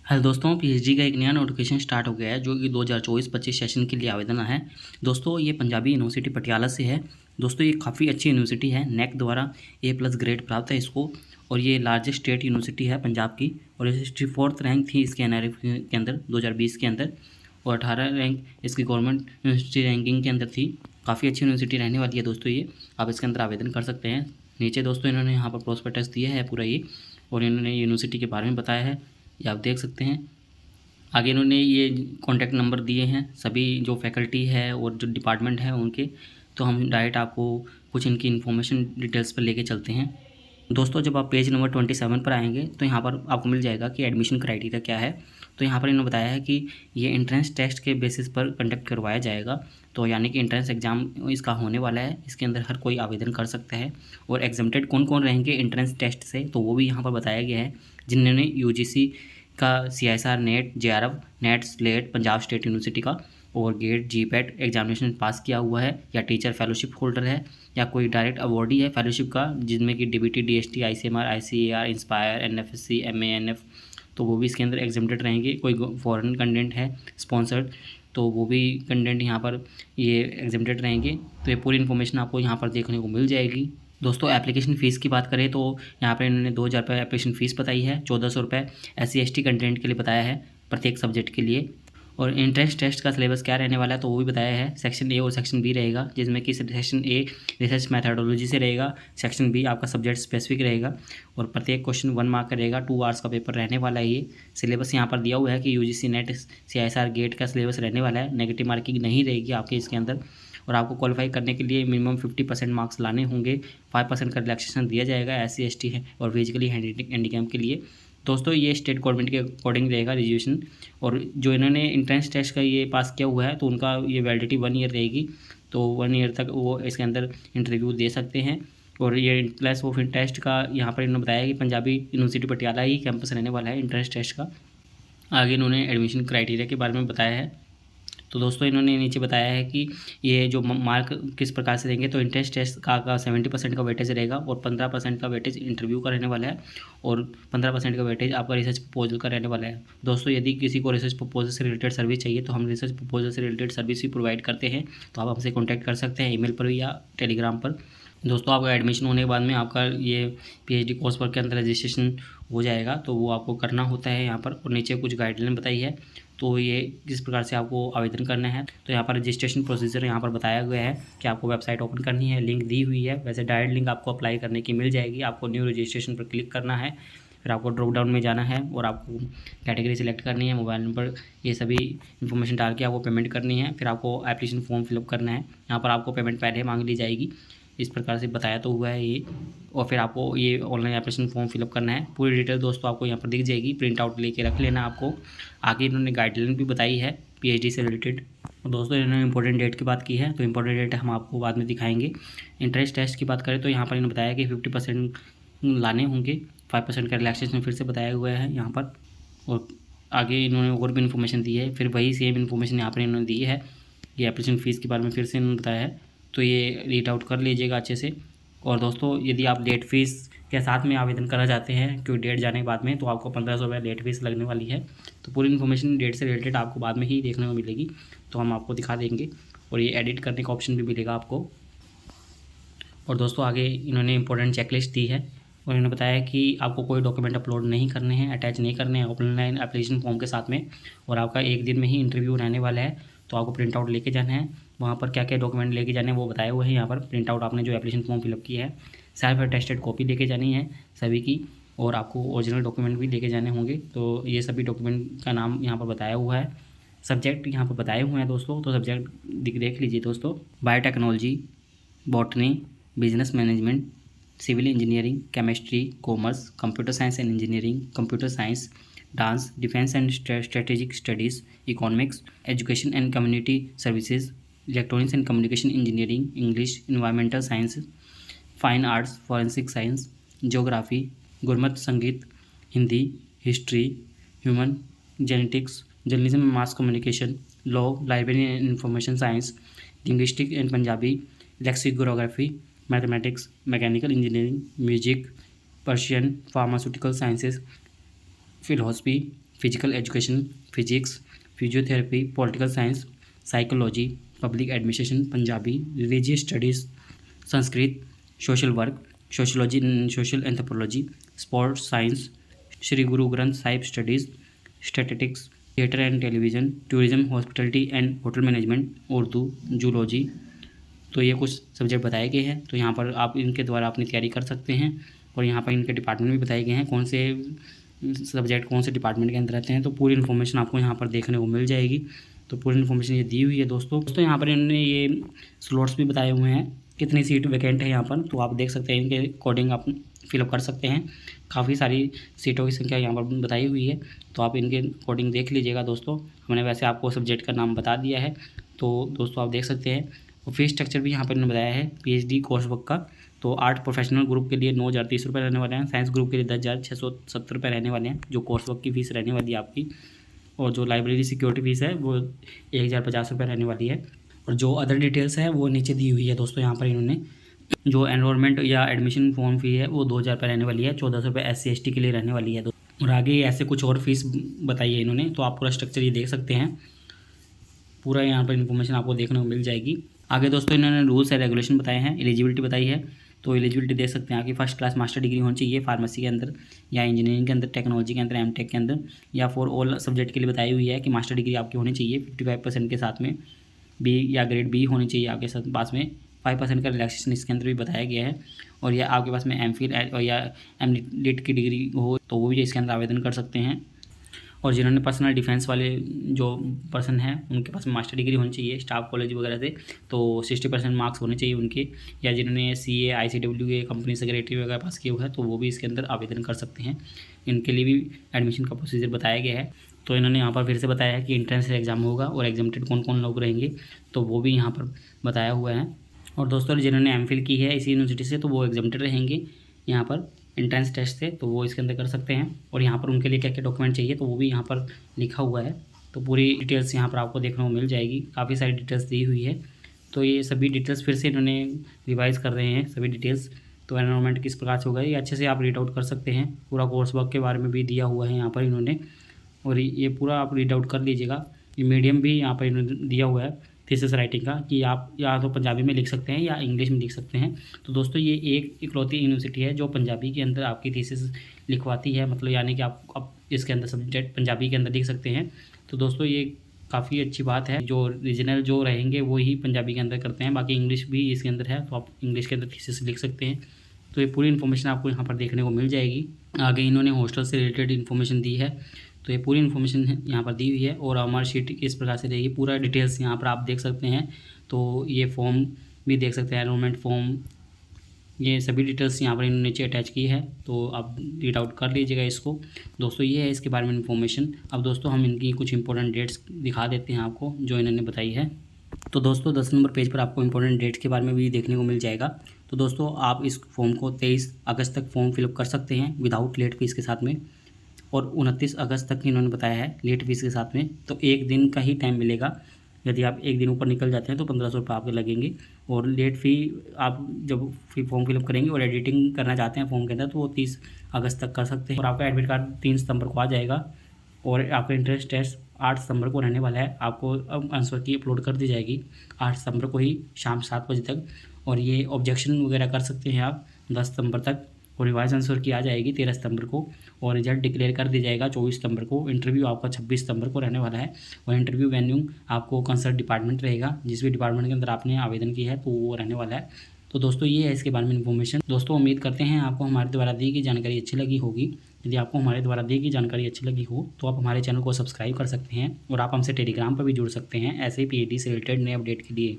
Hello दोस्तों, PhD का एक नया नोटिफिकेशन स्टार्ट हो गया है जो कि 2024-25 सेशन के लिए आवेदन है। दोस्तों ये पंजाबी यूनिवर्सिटी पटियाला से है। दोस्तों ये काफ़ी अच्छी यूनिवर्सिटी है, नेक द्वारा A+ ग्रेड प्राप्त है इसको, और ये लार्जेस्ट स्टेट यूनिवर्सिटी है पंजाब की, और ये 64th रैंक थी इसके NRF के अंदर 2020 के अंदर, और 18 रैंक इसकी गवर्नमेंट यूनिवर्सिटी रैंकिंग के अंदर थी। काफ़ी अच्छी यूनिवर्सिटी रहने वाली है दोस्तों ये, आप इसके अंदर आवेदन कर सकते हैं। नीचे दोस्तों इन्होंने यहाँ पर प्रोस्पेक्टस दिया है पूरा ये, और इन्होंने यूनिवर्सिटी के बारे में बताया है, ये आप देख सकते हैं। आगे इन्होंने ये कॉन्टैक्ट नंबर दिए हैं सभी जो फैकल्टी है और जो डिपार्टमेंट है उनके, तो हम डायरेक्ट आपको कुछ इनकी इन्फॉर्मेशन डिटेल्स पर लेके चलते हैं। दोस्तों जब आप पेज नंबर 27 पर आएंगे तो यहाँ पर आपको मिल जाएगा कि एडमिशन क्राइटेरिया क्या है। तो यहाँ पर इन्होंने बताया है कि ये एंट्रेंस टेस्ट के बेसिस पर कंडक्ट करवाया जाएगा, तो यानी कि एंट्रेंस एग्जाम इसका होने वाला है, इसके अंदर हर कोई आवेदन कर सकता है। और एग्जाम्प्टेड कौन कौन रहेंगे एंट्रेंस टेस्ट से, तो वो भी यहाँ पर बताया गया है। जिन्होंने यूजीसी का CSR net JRF NET SLET Punjab state university का और गेट GPAT एग्जामिनेशन पास किया हुआ है, या टीचर फेलोशिप होल्डर है, या कोई डायरेक्ट अवॉर्डी है फेलोशिप का, जिसमें कि DBT DST ICMR ICAR inspire NFSC MANF, तो वो भी इसके अंदर एग्जाम्प्टेड रहेंगे। कोई फॉरेन कंटेंट है स्पॉन्सर्ड, तो वो भी कंटेंट यहाँ पर ये एग्जाम्प्टेड रहेंगे। तो ये पूरी इन्फॉर्मेशन आपको यहाँ पर देखने को मिल जाएगी। दोस्तों एप्लीकेशन फ़ीस की बात करें तो यहाँ पर इन्होंने 2000 रुपये एप्लीकेशन फ़ीस बताई है, 1400 रुपये SC ST कंटेंट के लिए बताया है प्रत्येक सब्जेक्ट के लिए। और एंट्रेंस टेस्ट का सिलेबस क्या रहने वाला है तो वो भी बताया है। सेक्शन A और सेक्शन B रहेगा, जिसमें कि सेक्शन A रिसर्च मैथडोलॉजी से रहेगा, सेक्शन B आपका सब्जेक्ट स्पेसिफिक रहेगा, और प्रत्येक क्वेश्चन 1 मार्क का रहेगा। 2 आवर्स का पेपर रहने वाला है। ये सिलेबस यहाँ पर दिया हुआ है कि UGC नेट CSR गेट का सिलेबस रहने वाला है। नेगेटिव मार्किंग नहीं रहेगी आपके इसके अंदर, और आपको क्वालिफाई करने के लिए मिनिमम 50% मार्क्स लाने होंगे। 5% का रिलैक्सेशन दिया जाएगा SC ST है और फिजिकली हैंडीकैम के लिए। दोस्तों ये स्टेट गवर्नमेंट के अकॉर्डिंग रहेगा रिजर्वेशन, और जो इन्होंने एंट्रेंस टेस्ट का ये पास किया हुआ है तो उनका ये वैलिडिटी 1 ईयर रहेगी, तो 1 ईयर तक वो इसके अंदर इंटरव्यू दे सकते हैं। और ये क्लास ऑफ टेस्ट का यहाँ पर इन्होंने बताया कि पंजाबी यूनिवर्सिटी पटियाला ही कैंपस रहने वाला है इंट्रेंस टेस्ट का। आगे इन्होंने एडमिशन क्राइटेरिया के बारे में बताया है। तो दोस्तों इन्होंने नीचे बताया है कि ये जो मार्क किस प्रकार से देंगे, तो एंट्रेंस टेस्ट का 70% का वेटेज रहेगा, और 15% का वेटेज इंटरव्यू का रहने वाला है, और 15% का वेटेज आपका रिसर्च प्रपोजल का रहने वाला है। दोस्तों यदि किसी को रिसर्च प्रपोजल से रिलेटेड सर्विस चाहिए तो हम रिसर्च प्रपोजल से रिलेटेड सर्विस भी प्रोवाइड करते हैं, तो आप हमसे कॉन्टैक्ट कर सकते हैं ईमेल पर भी या टेलीग्राम पर। दोस्तों आपका एडमिशन होने के बाद में आपका ये PhD कोर्स वर्क के अंदर रजिस्ट्रेशन हो जाएगा, तो वो आपको करना होता है यहाँ पर। और नीचे कुछ गाइडलाइन बताई है, तो ये किस प्रकार से आपको आवेदन करना है, तो यहाँ पर रजिस्ट्रेशन प्रोसीजर यहाँ पर बताया गया है कि आपको वेबसाइट ओपन करनी है, लिंक दी हुई है। वैसे डायरेक्ट लिंक आपको अप्लाई करने की मिल जाएगी, आपको न्यू रजिस्ट्रेशन पर क्लिक करना है, फिर आपको ड्रॉप डाउन में जाना है और आपको कैटेगरी सेलेक्ट करनी है, मोबाइल नंबर, ये सभी इन्फॉर्मेशन डाल के आपको पेमेंट करनी है। फिर आपको एप्लीकेशन फॉर्म फिलअप करना है, यहाँ पर आपको पेमेंट पहले मांग ली जाएगी, इस प्रकार से बताया तो हुआ है ये। और फिर आपको ये ऑनलाइन एप्लीकेशन फॉर्म फिलअप करना है। पूरी डिटेल दोस्तों आपको यहाँ पर दिख जाएगी, प्रिंट आउट लेके रख लेना आपको। आगे इन्होंने गाइडलाइन भी बताई है PhD से रिलेटेड। और दोस्तों इन्होंने इंपॉर्टेंट डेट की बात की है, तो इंपॉर्टेंट डेट हम आपको बाद में दिखाएंगे। इंट्रेंस टेस्ट की बात करें तो यहाँ पर इन्होंने बताया कि 50% लाने होंगे, 5% का रिलैक्सेशन फिर से बताया हुआ है यहाँ पर। और आगे इन्होंने और भी इन्फॉर्मेशन दी है, फिर वही सेम इन्फॉर्मेशन यहाँ पर इन्होंने दी है। ये एप्लीकेशन फ़ीस के बारे में फिर से इन्होंने बताया है, तो ये रीड आउट कर लीजिएगा अच्छे से। और दोस्तों यदि आप लेट फीस के साथ में आवेदन करना चाहते हैं, क्योंकि डेट जाने के बाद में, तो आपको 1500 रुपये लेट फीस लगने वाली है। तो पूरी इन्फॉर्मेशन डेट से रिलेटेड आपको बाद में ही देखने को मिलेगी, तो हम आपको दिखा देंगे। और ये एडिट करने का ऑप्शन भी मिलेगा आपको। और दोस्तों आगे इन्होंने इंपॉर्टेंट चेकलिस्ट दी है, और इन्होंने बताया कि आपको कोई डॉक्यूमेंट अपलोड नहीं करने हैं, अटैच नहीं करने हैं ऑनलाइन एप्लीकेशन फॉर्म के साथ में, और आपका 1 दिन में ही इंटरव्यू रहने वाला है। तो आपको प्रिंट आउट लेके जाना है, वहाँ पर क्या क्या डॉक्यूमेंट लेके जाने हैं वो बताए हुए हैं यहाँ पर। प्रिंट आउट आपने जो एप्लीकेशन फॉर्म फिलअप किया है, सेल्फ अटेस्टेड कॉपी लेके जानी है सभी की, और आपको ओरिजिनल डॉक्यूमेंट भी लेके जाने होंगे। तो ये सभी डॉक्यूमेंट का नाम यहाँ पर बताया हुआ है, सब्जेक्ट यहाँ पर बताए हुए हैं दोस्तों। तो सब्जेक्ट देख लीजिए दोस्तों, biotechnology, botany, business management, civil engineering, chemistry, commerce, computer science and engineering, computer science, dance, defence and strategic studies, economics, education and community services, electronics and communication engineering, English, environmental science, fine arts, forensic science, geography, Gurmat Sangeet, Hindi, history, human genetics, journalism and mass communication, law, library and information science, linguistic and Punjabi, lexicography, mathematics, mechanical engineering, music, Persian, pharmaceutical sciences, philosophy, physical education, physics, physiotherapy, political science, psychology, public administration, Punjabi, religious studies, Sanskrit, social work, sociology, social anthropology, sports science, Shri Guru Granth Sahib studies, statistics, theatre and television, tourism, hospitality and hotel management, Urdu, zoology. तो ये कुछ subject बताए गए हैं। तो यहाँ पर आप इनके द्वारा अपनी तैयारी कर सकते हैं। और यहाँ पर इनके डिपार्टमेंट भी बताए गए हैं, कौन से सब्जेक्ट कौन से डिपार्टमेंट के अंदर रहते हैं। तो पूरी इन्फॉर्मेशन आपको यहाँ पर देखने को मिल जाएगी। तो पूरी इन्फॉर्मेशन ये दी हुई है दोस्तों। यहाँ पर इन्होंने ये स्लॉट्स भी बताए हुए हैं, कितनी सीट वैकेंट है यहाँ पर। तो आप देख सकते हैं, इनके अकॉर्डिंग आप फिलअप कर सकते हैं। काफ़ी सारी सीटों की संख्या यहाँ पर बताई हुई है, तो आप इनके अकॉर्डिंग देख लीजिएगा दोस्तों। हमने वैसे आपको सब्जेक्ट का नाम बता दिया है, तो दोस्तों आप देख सकते हैं। और फीस स्ट्रक्चर भी यहाँ पर इन्होंने बताया है PhD कोर्स वर्क का। तो आर्ट प्रोफेशनल ग्रुप के लिए 9,030 रुपये रहने वाले हैं, साइंस ग्रुप के लिए 10,670 रुपये रहने वाले हैं, जो कोर्स वर्क की फ़ीस रहने वाली है आपकी। और जो लाइब्रेरी सिक्योरिटी फ़ीस है वो 1,050 रुपये रहने वाली है। और जो अदर डिटेल्स है वो नीचे दी हुई है दोस्तों। यहाँ पर इन्होंने जो एनरोलमेंट या एडमिशन फॉर्म फ़ी है वो 2,000 रुपये रहने वाली है, 1,400 रुपये SC ST के लिए रहने वाली है। और आगे ऐसे कुछ और फीस बताई है इन्होंने। तो आप पूरा स्ट्रक्चर ये देख सकते हैं, पूरा यहाँ पर इन्फॉर्मेशन आपको देखने को मिल जाएगी। आगे दोस्तों इन्होंने रूल्स एंड रेगुलेशन बताए हैं, एलिजिबिलिटी बताई है। तो एलिजिबिलिटी देख सकते हैं कि फर्स्ट क्लास मास्टर डिग्री होनी चाहिए फार्मेसी के अंदर या इंजीनियरिंग के अंदर, टेक्नोलॉजी के अंदर, MTech के अंदर, या फॉर ऑल सब्जेक्ट के लिए बताई हुई है कि मास्टर डिग्री आपकी होनी चाहिए 55% के साथ में। B या ग्रेड B होनी चाहिए आपके साथ पास में। 5% का रिलैक्सेशन इसके अंदर भी बताया गया है। और या आपके पास में MPhil या MLit की डिग्री हो तो वो भी इसके अंदर आवेदन कर सकते हैं। और जिन्होंने पर्सनल डिफेंस वाले जो पर्सन हैं उनके पास मास्टर डिग्री होनी चाहिए स्टाफ कॉलेज वगैरह से, तो 60% मार्क्स होने चाहिए उनके। या जिन्होंने CA ICWA कंपनी सेक्रेटरी वगैरह पास किया हुआ है तो वो भी इसके अंदर आवेदन कर सकते हैं। इनके लिए भी एडमिशन का प्रोसीजर बताया गया है। तो इन्होंने यहाँ पर फिर से बताया है कि एंट्रेंस एग्जाम होगा और एग्जामिनेटेड कौन कौन लोग रहेंगे, तो वो भी यहाँ पर बताया हुआ है। और दोस्तों जिन्होंने MPhil की है इसी यूनिवर्सिटी से तो वो एग्जामिनेटेड रहेंगे यहाँ पर एंट्रेंस टेस्ट से, तो वो इसके अंदर कर सकते हैं। और यहाँ पर उनके लिए क्या क्या डॉक्यूमेंट चाहिए तो वो भी यहाँ पर लिखा हुआ है। तो पूरी डिटेल्स यहाँ पर आपको देखने को मिल जाएगी, काफ़ी सारी डिटेल्स दी हुई है। तो ये सभी डिटेल्स फिर से इन्होंने रिवाइज़ कर रहे हैं सभी डिटेल्स। तो एनवायरनमेंट किस प्रकार से होगा ये अच्छे से आप रीड आउट कर सकते हैं। पूरा कोर्स वर्क के बारे में भी दिया हुआ है यहाँ पर इन्होंने, और ये पूरा आप रीड आउट कर लीजिएगा। ये मीडियम भी यहाँ पर इन्होंने दिया हुआ है थीसिस राइटिंग का, कि आप या तो पंजाबी में लिख सकते हैं या इंग्लिश में लिख सकते हैं। तो दोस्तों ये एक इकलौती यूनिवर्सिटी है जो पंजाबी के अंदर आपकी थीसिस लिखवाती है, मतलब यानी कि आप इसके अंदर सब्जेक्ट पंजाबी के अंदर लिख सकते हैं। तो दोस्तों ये काफ़ी अच्छी बात है। जो रीजनल जो रहेंगे वो ही पंजाबी के अंदर करते हैं, बाकी इंग्लिश भी इसके अंदर है तो आप इंग्लिश के अंदर थीसिस लिख सकते हैं। तो ये पूरी इन्फॉर्मेशन आपको यहाँ पर देखने को मिल जाएगी। आगे इन्होंने हॉस्टल से रिलेटेड इन्फॉर्मेशन दी है, तो ये पूरी इन्फॉर्मेशन यहाँ पर दी हुई है। और हमारी शीट किस प्रकार से रहेगी पूरा डिटेल्स यहाँ पर आप देख सकते हैं। तो ये फॉर्म भी देख सकते हैं, एनरोलमेंट फॉर्म, ये सभी डिटेल्स यहाँ पर इन्होंने नीचे अटैच की है, तो आप रीड आउट कर लीजिएगा इसको। दोस्तों ये है इसके बारे में इन्फॉर्मेशन। अब दोस्तों हम इनकी कुछ इंपॉर्टेंट डेट्स दिखा देते हैं आपको जो इन्होंने बताई है। तो दोस्तों 10 नंबर पेज पर आपको इंपॉर्टेंट डेट्स के बारे में भी देखने को मिल जाएगा। तो दोस्तों आप इस फॉर्म को 23 अगस्त तक फॉर्म फिलअप कर सकते हैं विदाउट लेट फीस के साथ में। और 29 अगस्त तक इन्होंने बताया है लेट फीस के साथ में। तो एक दिन का ही टाइम मिलेगा, यदि आप एक दिन ऊपर निकल जाते हैं तो 1500 रुपये आपके लगेंगे। और लेट फ़ी आप जब फॉर्म फिलअप करेंगे और एडिटिंग करना चाहते हैं फॉर्म के अंदर तो वो 30 अगस्त तक कर सकते हैं। और आपका एडमिट कार्ड 3 सितंबर को आ जाएगा। और आपका इंट्रेंस टेस्ट 8 सितंबर को रहने वाला है। आपको अब आंसर की अपलोड कर दी जाएगी 8 सितंबर को ही शाम 7 बजे तक। और ये ऑब्जेक्शन वगैरह कर सकते हैं आप 10 सितंबर तक। और रिवाइज आंसर की आ जाएगी 13 सितंबर को। और रिजल्ट डिक्लेयर कर दिया जाएगा 24 सितंबर को। इंटरव्यू आपका 26 सितंबर को रहने वाला है। और इंटरव्यू वेन्यू आपको कंसर्न डिपार्टमेंट रहेगा, जिस भी डिपार्टमेंट के अंदर आपने आवेदन किया है तो वो रहने वाला है। तो दोस्तों ये है इसके बारे में इन्फॉर्मेशन। दोस्तों उम्मीद करते हैं आपको हमारे द्वारा दी गई जानकारी अच्छी लगी होगी। यदि आपको हमारे द्वारा दी गई जानकारी अच्छी लगी हो तो आप हमारे चैनल को सब्सक्राइब कर सकते हैं और आप हमसे टेलीग्राम पर भी जुड़ सकते हैं ऐसे ही PhD से रिलेटेड नए अपडेट के लिए।